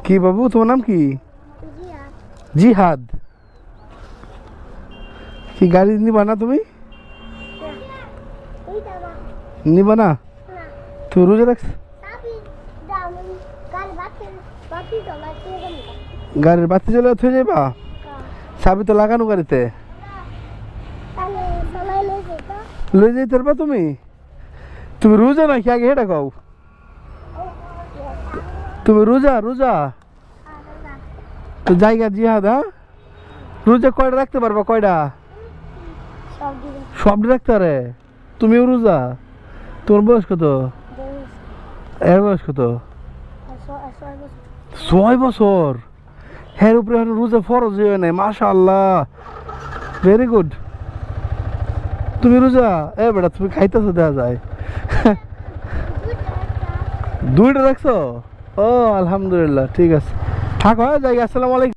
কি বাবু তোমার নাম কি? জিহাদ। জিহাদ। কি গাড়ি নিবা না তুমি? এইটা না। নিবা না? না। তুমি রোজা রাখছ? চাবি দাম কাল বাতি জ্বলাতে হবে। গাড়ির বাতি জ্বলে থয়ে যাবা? চাবি তো লাগানো গাড়িতে। তাহলে চলাই লই যেত। লই যাইতে পারবা তুমি? তুমি রোজা নাকি আগে হেটা কও? তুমি রোজা রোজা তো জায়গা জিহাদ। হ্যাঁ রোজা কয়টা রাখতে পারবা? কয়টা? সব দিবে। সব রাখতে পারে? তুমিও রোজা? তোমার বয়স কত? এর বয়স কত? 6 বছর। হ্যাঁ উপরে এখন রোজা ফরজ হয়ে নাই। মাশাআল্লাহ, ভেরি গুড। তুমি রোজা? এ বেটা তুমি খাইতেছো দেখা যায়। দুইটা রাখছো? ও আলহামদুলিল্লাহ, ঠিক আছে, থাকো। হ্যাঁ যাই, আসসালামু আলাইকুম।